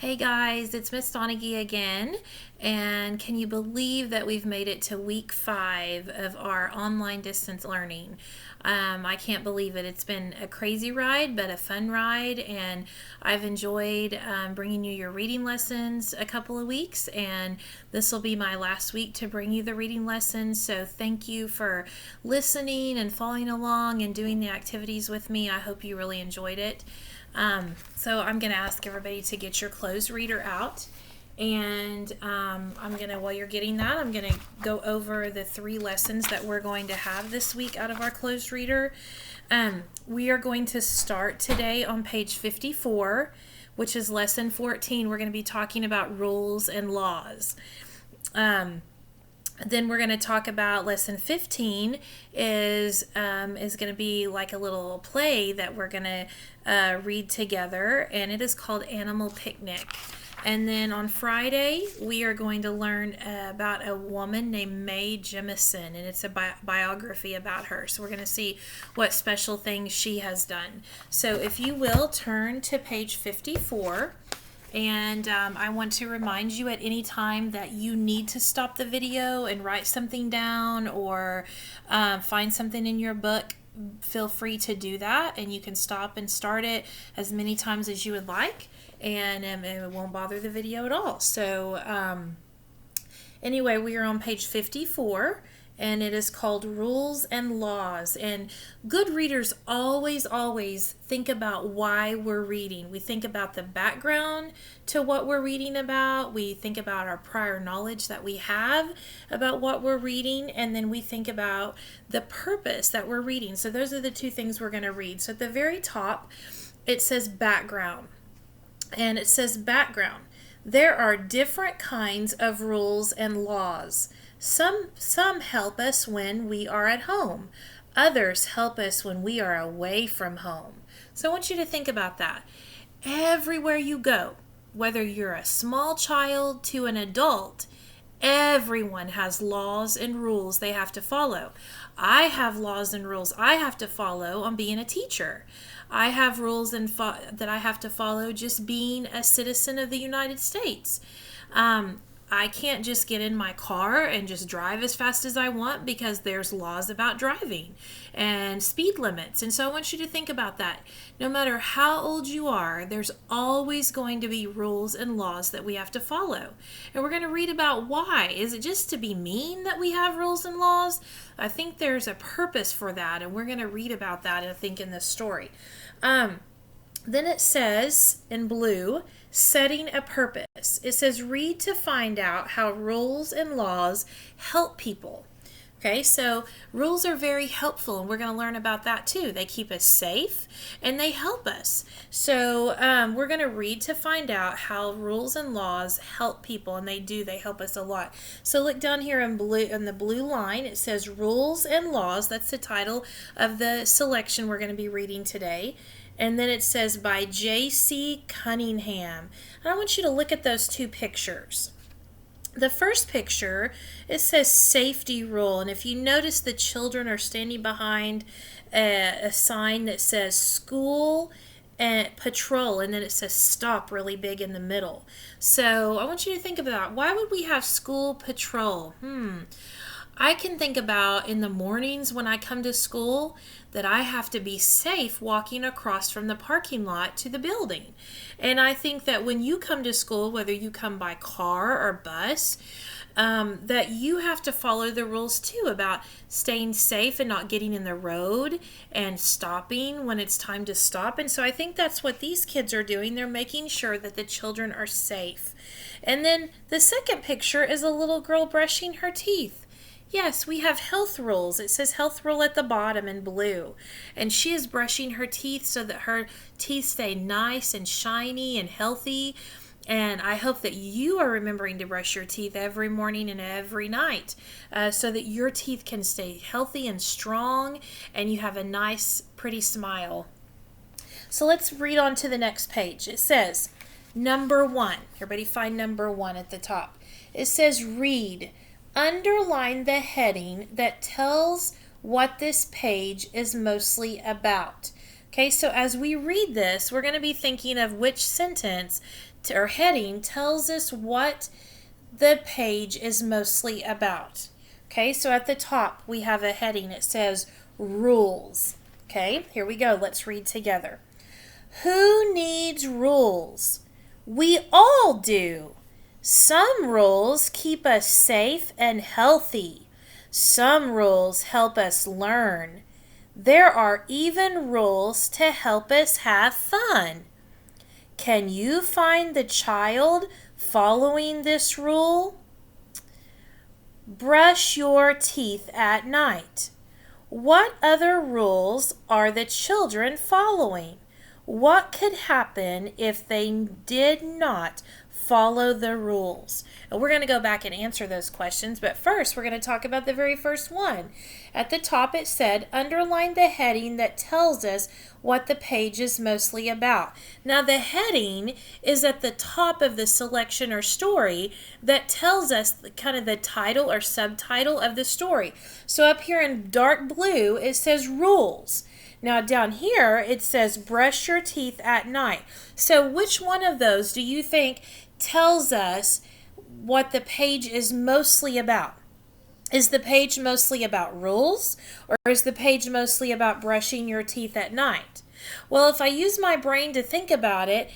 Hey guys, it's Miss Donaghey again, and can you believe that we've made it to week 5 of our online distance learning? I can't believe it. It's been a crazy ride, but a fun ride, and I've enjoyed bringing you your reading lessons a couple of weeks, and this will be my last week to bring you the reading lessons. So thank you for listening and following along and doing the activities with me. I hope you really enjoyed it. So I'm going to ask everybody to get your closed reader out. And I'm going to, while you're getting that, I'm going to go over the 3 lessons that we're going to have this week out of our closed reader. We are going to start today on page 54, which is lesson 14. We're going to be talking about rules and laws. Then we're going to talk about lesson 15 is going to be like a little play that we're going to read together, and it is called Animal Picnic. And then on Friday, we are going to learn about a woman named Mae Jemison, and it's a biography about her. So we're going to see what special things she has done. So if you will, turn to page 54. And I want to remind you at any time that you need to stop the video and write something down or find something in your book. Feel free to do that, and you can stop and start it as many times as you would like, and it won't bother the video at all. So anyway, we are on page 54. And it is called Rules and Laws. And good readers always think about why we're reading. We think about the background to what we're reading about. We think about our prior knowledge that we have about what we're reading. And then we think about the purpose that we're reading. So those are the 2 things we're going to read. So at the very top, it says background. And it says background. There are different kinds of rules and laws. Some help us when we are at home. Others help us when we are away from home. So I want you to think about that. Everywhere you go, whether you're a small child to an adult, everyone has laws and rules they have to follow. I have laws and rules I have to follow on being a teacher. I have rules that I have to follow just being a citizen of the United States. I can't just get in my car and just drive as fast as I want because there's laws about driving and speed limits. And so I want you to think about that. No matter how old you are, there's always going to be rules and laws that we have to follow. And we're going to read about why. Is it just to be mean that we have rules and laws? I think there's a purpose for that, and we're going to read about that, I think, in this story. Then it says in blue, setting a purpose. It says read to find out how rules and laws help people. Okay, so rules are very helpful, and we're going to learn about that too. They keep us safe and they help us. So we're going to read to find out how rules and laws help people, and they help us a lot. So look down here in blue, in the blue line, it says rules and laws. That's the title of the selection we're going to be reading today. And then it says by J.C. Cunningham. And I want you to look at those 2 pictures. The first picture, it says safety rule. And if you notice, the children are standing behind a sign that says school and patrol, and then it says stop really big in the middle. So I want you to think about, why would we have school patrol? I can think about in the mornings when I come to school that I have to be safe walking across from the parking lot to the building. And I think that when you come to school, whether you come by car or bus, that you have to follow the rules too about staying safe and not getting in the road and stopping when it's time to stop. And so I think that's what these kids are doing. They're making sure that the children are safe. And then the second picture is a little girl brushing her teeth. Yes, we have health rules. It says health rule at the bottom in blue. And she is brushing her teeth so that her teeth stay nice and shiny and healthy. And I hope that you are remembering to brush your teeth every morning and every night so that your teeth can stay healthy and strong and you have a nice, pretty smile. So let's read on to the next page. It says, number 1. Everybody find number 1 at the top. It says read. Underline the heading that tells what this page is mostly about. Okay, so as we read this, we're going to be thinking of which sentence or heading tells us what the page is mostly about. Okay, so at the top we have a heading. It says rules. Okay, here we go. Let's read together. Who needs rules? We all do. Some rules keep us safe and healthy. Some rules help us learn. There are even rules to help us have fun. Can you find the child following this rule? Brush your teeth at night. What other rules are the children following? What could happen if they did not follow the rules? And we're going to go back and answer those questions, but first we're going to talk about the very first one. At the top it said, underline the heading that tells us what the page is mostly about. Now the heading is at the top of the selection or story that tells us kind of the title or subtitle of the story. So up here in dark blue it says rules. Now down here it says brush your teeth at night. So which one of those do you think tells us what the page is mostly about? Is the page mostly about rules, or is the page mostly about brushing your teeth at night? Well, if I use my brain to think about it,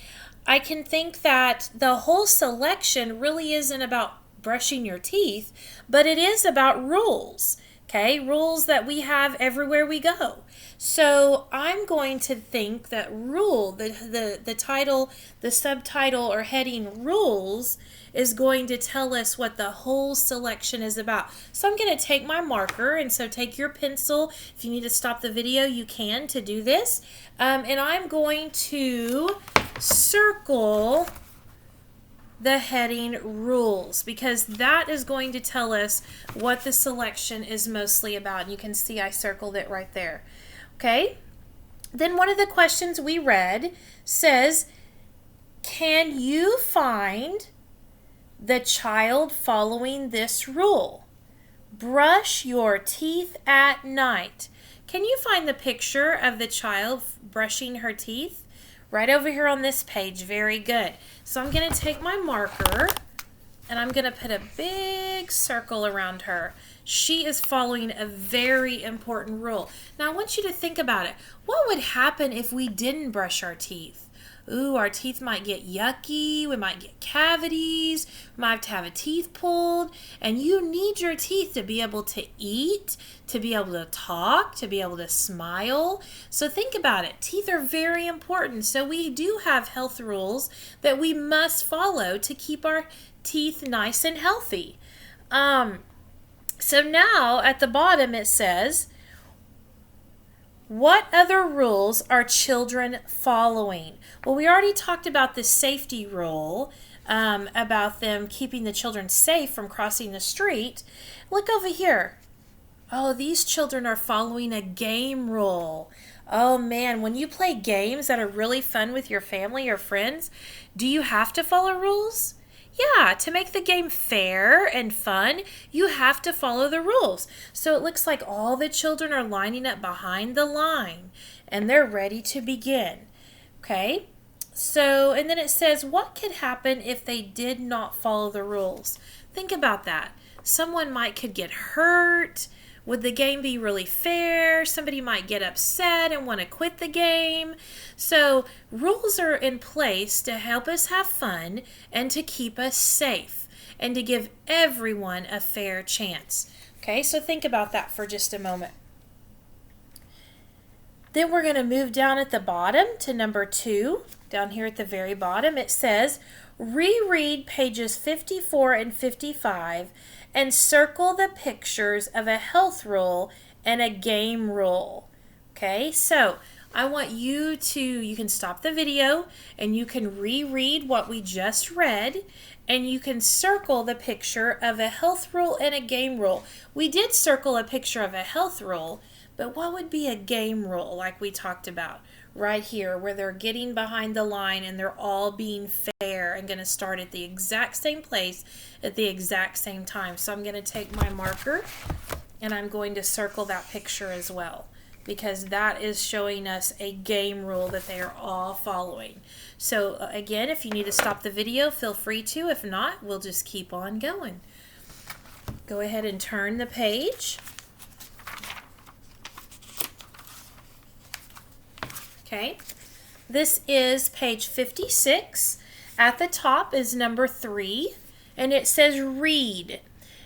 I can think that the whole selection really isn't about brushing your teeth, but it is about rules. Okay, rules that we have everywhere we go. So I'm going to think that rule, the title, the subtitle or heading rules is going to tell us what the whole selection is about. So I'm going to take my marker, and so take your pencil. If you need to stop the video, you can to do this. And I'm going to circle the heading rules, because that is going to tell us what the selection is mostly about. And you can see I circled it right there. Okay, then one of the questions we read says, can you find the child following this rule? Brush your teeth at night. Can you find the picture of the child brushing her teeth? Right over here on this page. Very good. So I'm going to take my marker and I'm going to put a big circle around her. She is following a very important rule. Now I want you to think about it. What would happen if we didn't brush our teeth? Ooh, our teeth might get yucky, we might get cavities, we might have to have a teeth pulled, and you need your teeth to be able to eat, to be able to talk, to be able to smile. So think about it. Teeth are very important. So we do have health rules that we must follow to keep our teeth nice and healthy. So now at the bottom it says, what other rules are children following? Well, we already talked about the safety rule, about them keeping the children safe from crossing the street. Look over here. Oh, these children are following a game rule. Oh man, when you play games that are really fun with your family or friends, do you have to follow rules? Yeah, to make the game fair and fun, you have to follow the rules. So it looks like all the children are lining up behind the line and they're ready to begin. Okay, so, and then it says, what could happen if they did not follow the rules? Think about that. Someone could get hurt. Would the game be really fair? Somebody might get upset and want to quit the game. So rules are in place to help us have fun and to keep us safe and to give everyone a fair chance. Okay, so think about that for just a moment. Then we're going to move down at the bottom to number 2. Down here at the very bottom it says, reread pages 54 and 55 and circle the pictures of a health rule and a game rule. Okay, so I want you can stop the video and you can reread what we just read, and you can circle the picture of a health rule and a game rule. We did circle a picture of a health rule, but what would be a game rule like we talked about? Right here, where they're getting behind the line and they're all being fair and going to start at the exact same place at the exact same time. So I'm going to take my marker and I'm going to circle that picture as well. because that is showing us a game rule that they are all following. So again, if you need to stop the video, feel free to. If not, we'll just keep on going. Go ahead and turn the page. Okay, this is page 56. At the top is number 3, and it says read.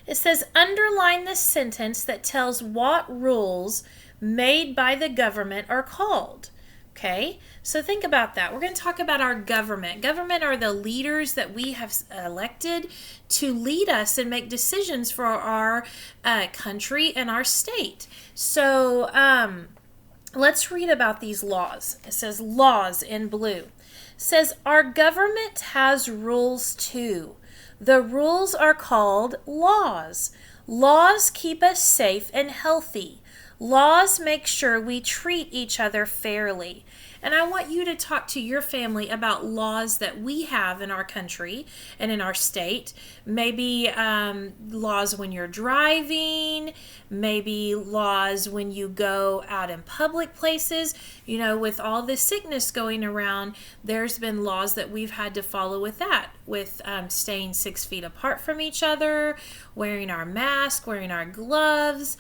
It says underline the sentence that tells what rules made by the government are called. Okay, so think about that. We're going to talk about our government. Government are the leaders that we have elected to lead us and make decisions for our country and our state. So let's read about these laws. It says laws in blue. It says our government has rules too. The rules are called laws. Laws keep us safe and healthy. Laws make sure we treat each other fairly. And I want you to talk to your family about laws that we have in our country and in our state. Maybe laws when you're driving, maybe laws when you go out in public places. You know, with all this sickness going around, there's been laws that we've had to follow with that, with staying 6 feet apart from each other, wearing our mask, wearing our gloves.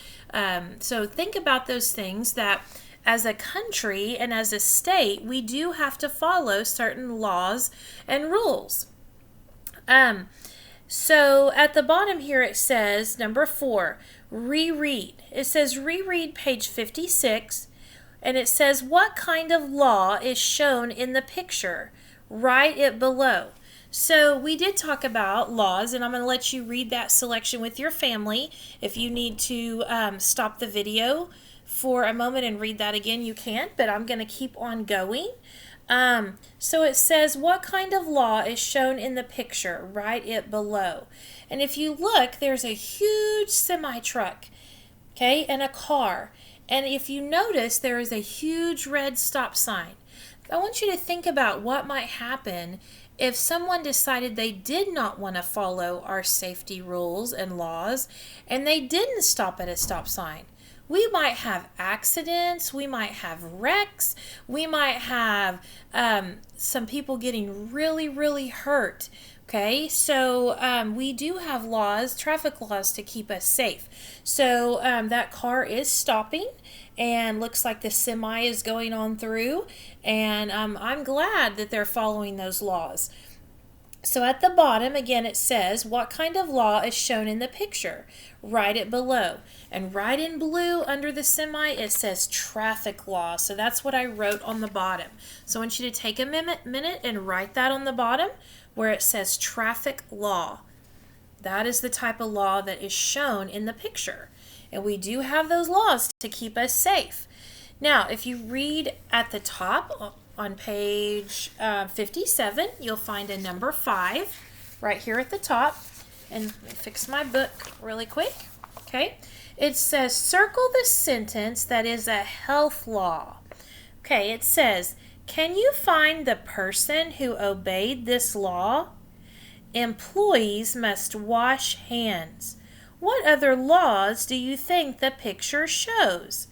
So think about those things that as a country and as a state, we do have to follow certain laws and rules. So at the bottom here it says, number 4, reread. It says reread page 56, and it says what kind of law is shown in the picture? Write it below. So we did talk about laws, and I'm going to let you read that selection with your family. If you need to stop the video for a moment and read that again, you can, but I'm going to keep on going. So it says, what kind of law is shown in the picture? Write it below. And if you look, there's a huge semi-truck, okay, and a car. And if you notice, there is a huge red stop sign. I want you to think about what might happen if someone decided they did not want to follow our safety rules and laws, and they didn't stop at a stop sign. We might have accidents, we might have wrecks, we might have some people getting really, really hurt. Okay, so we do have laws, traffic laws, to keep us safe. So that car is stopping, and looks like the semi is going on through, and I'm glad that they're following those laws. So at the bottom, again, it says, what kind of law is shown in the picture? Write it below. And right in blue under the semi, it says traffic law. So that's what I wrote on the bottom. So I want you to take a minute and write that on the bottom where it says traffic law. That is the type of law that is shown in the picture. And we do have those laws to keep us safe. Now, if you read at the top, on page 57, you'll find a number 5 right here at the top. And let me fix my book really quick. Okay. It says, circle the sentence that is a health law. Okay, it says, can you find the person who obeyed this law? Employees must wash hands. What other laws do you think the picture shows?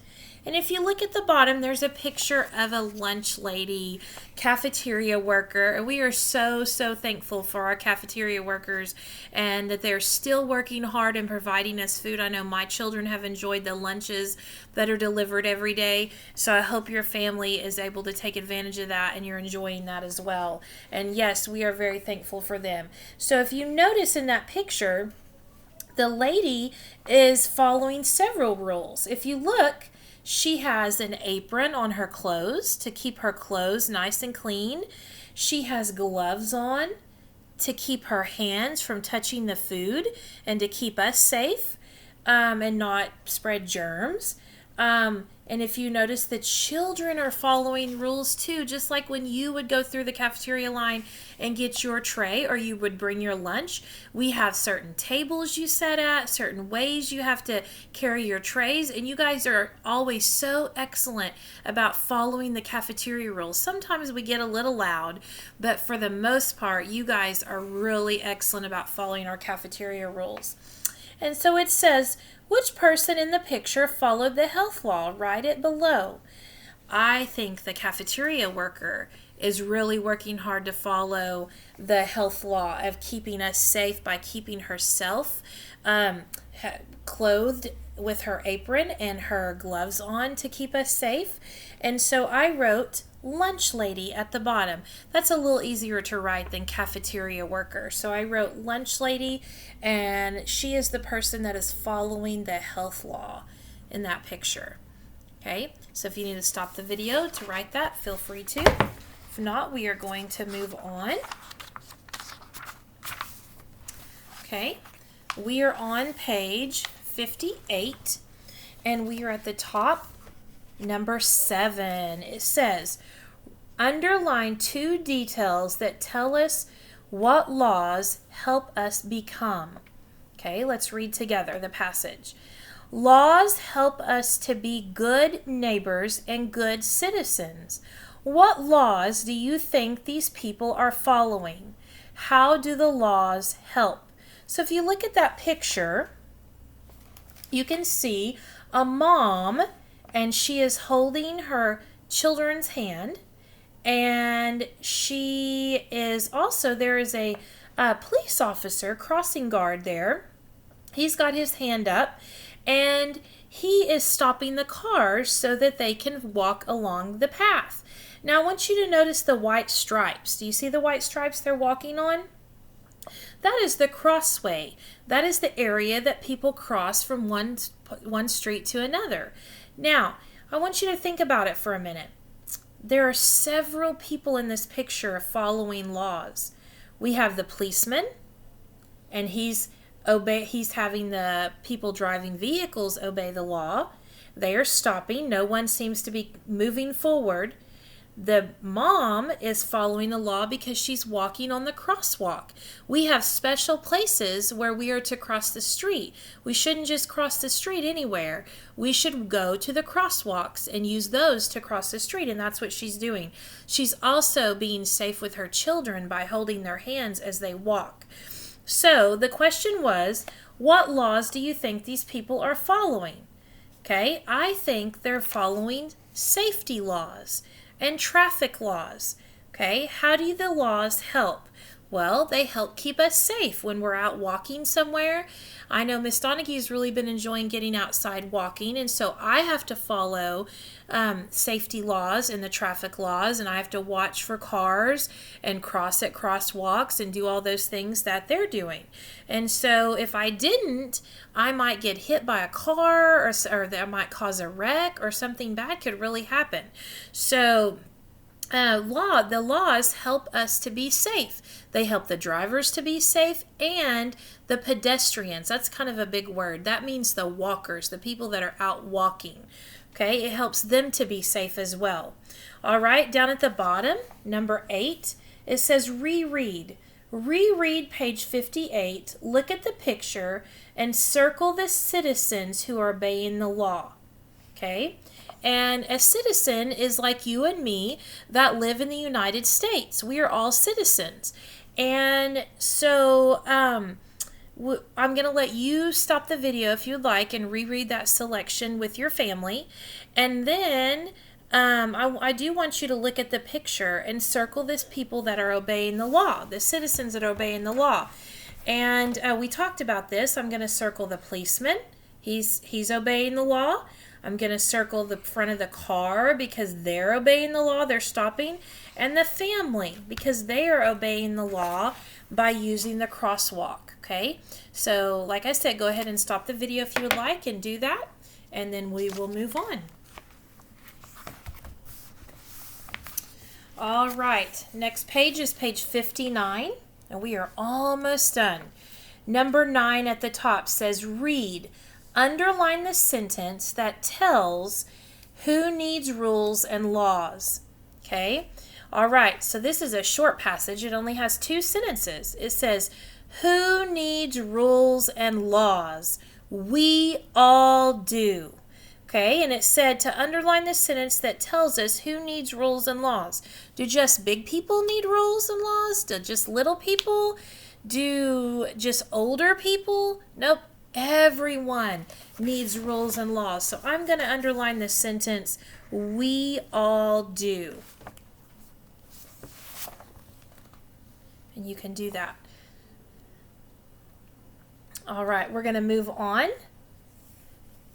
And if you look at the bottom, there's a picture of a lunch lady, cafeteria worker. And we are so, so thankful for our cafeteria workers and that they're still working hard and providing us food. I know my children have enjoyed the lunches that are delivered every day. So I hope your family is able to take advantage of that and you're enjoying that as well. And yes, we are very thankful for them. So if you notice in that picture, the lady is following several rules. If you look, she has an apron on her clothes to keep her clothes nice and clean. She has gloves on to keep her hands from touching the food and to keep us safe and not spread germs. And if you notice, the children are following rules too, just like when you would go through the cafeteria line and get your tray or you would bring your lunch. We have certain tables you set at, certain ways you have to carry your trays, and you guys are always so excellent about following the cafeteria rules. Sometimes we get a little loud, but for the most part, you guys are really excellent about following our cafeteria rules. And so it says, Which person in the picture followed the health law? Write it below. I think the cafeteria worker is really working hard to follow the health law of keeping us safe by keeping herself clothed with her apron and her gloves on to keep us safe. And so I wrote lunch lady at the bottom. That's a little easier to write than cafeteria worker. So I wrote lunch lady, and she is the person that is following the health law in that picture. Okay, so if you need to stop the video to write that, feel free to. If not, we are going to move on. Okay, we are on page 58, and we are at the top, number 7. It says, underline 2 details that tell us what laws help us become. Okay, let's read together the passage. Laws help us to be good neighbors and good citizens. What laws do you think these people are following? How do the laws help? So if you look at that picture, you can see a mom, and she is holding her children's hand, and she is also, there is a police officer, crossing guard there. He's got his hand up, and he is stopping the cars so that they can walk along the path. Now I want you to notice the white stripes. Do you see the white stripes they're walking on? That is the crossway. That is the area that people cross from one street to another. Now, I want you to think about it for a minute. There are several people in this picture following laws. We have the policeman, and he's having the people driving vehicles obey the law. They are stopping. No one seems to be moving forward. The mom is following the law because she's walking on the crosswalk. We have special places where we are to cross the street. We shouldn't just cross the street anywhere. We should go to the crosswalks and use those to cross the street, and that's what she's doing. She's also being safe with her children by holding their hands as they walk. So the question was, what laws do you think these people are following? Okay, I think they're following safety laws and traffic laws. Okay, how do the laws help? Well, they help keep us safe when we're out walking somewhere. I know Miss Donaghey's really been enjoying getting outside walking, and so I have to follow safety laws and the traffic laws, and I have to watch for cars and cross at crosswalks and do all those things that they're doing. And so if I didn't, I might get hit by a car, or that might cause a wreck, or something bad could really happen. So the laws help us to be safe. They help the drivers to be safe and the pedestrians. That's kind of a big word. That means the walkers, the people that are out walking. Okay, it helps them to be safe as well. All right, down at the bottom, number 8, it says reread. Reread page 58, look at the picture, and circle the citizens who are obeying the law. Okay? And a citizen is like you and me that live in the United States. We are all citizens. And so I'm going to let you stop the video if you'd like and reread that selection with your family. And then I do want you to look at the picture and circle this people that are obeying the law, the citizens that are obeying the law. And we talked about this. I'm going to circle the policeman. He's obeying the law. I'm going to circle the front of the car because they're obeying the law, they're stopping, and the family because they are obeying the law by using the crosswalk, okay? So, like I said, go ahead and stop the video if you would like and do that, and then we will move on. All right, next page is page 59, and we are almost done. Number 9 at the top says read. Underline the sentence that tells who needs rules and laws. Okay? All right, so this is a short passage. It only has 2 sentences. It says, who needs rules and laws? We all do. Okay, and it said to underline the sentence that tells us who needs rules and laws. Do just big people need rules and laws? Do just little people? Do just older people? Nope. Everyone needs rules and laws. So I'm going to underline this sentence, we all do. And you can do that. All right, we're going to move on.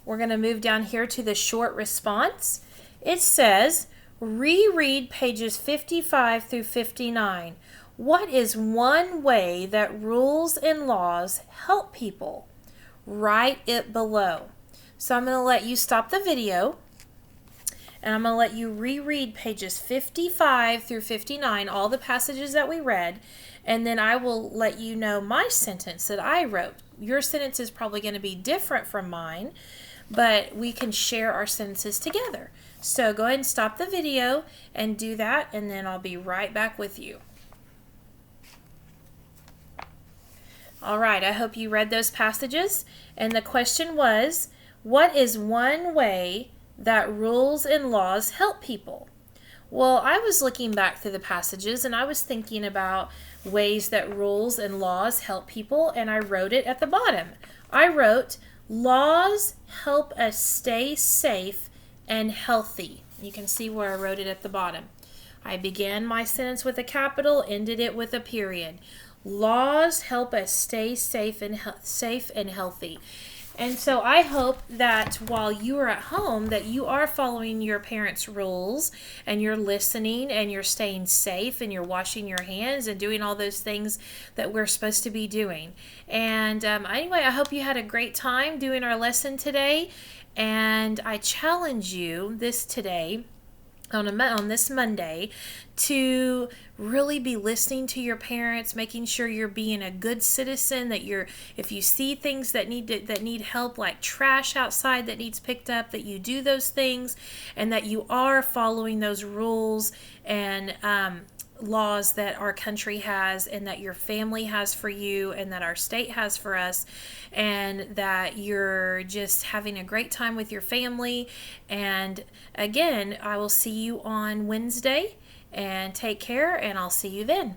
We're going to move down here to the short response. It says, reread pages 55 through 59. What is one way that rules and laws help people? Write it below. So I'm going to let you stop the video, and I'm going to let you reread pages 55 through 59, all the passages that we read, and then I will let you know my sentence that I wrote. Your sentence is probably going to be different from mine, but we can share our sentences together. So go ahead and stop the video and do that, and then I'll be right back with you. All right, I hope you read those passages. And the question was, what is one way that rules and laws help people? Well, I was looking back through the passages and I was thinking about ways that rules and laws help people, and I wrote it at the bottom. I wrote, laws help us stay safe and healthy. You can see where I wrote it at the bottom. I began my sentence with a capital, ended it with a period. Laws help us stay safe and healthy. And so I hope that while you are at home that you are following your parents' rules and you're listening and you're staying safe and you're washing your hands and doing all those things that we're supposed to be doing. And anyway, I hope you had a great time doing our lesson today. And I challenge you today on this Monday to really be listening to your parents, making sure you're being a good citizen, that if you see things that need help, like trash outside that needs picked up, that you do those things, and that you are following those rules and laws that our country has and that your family has for you and that our state has for us, and that you're just having a great time with your family. And again, I will see you on Wednesday, and take care, and I'll see you then.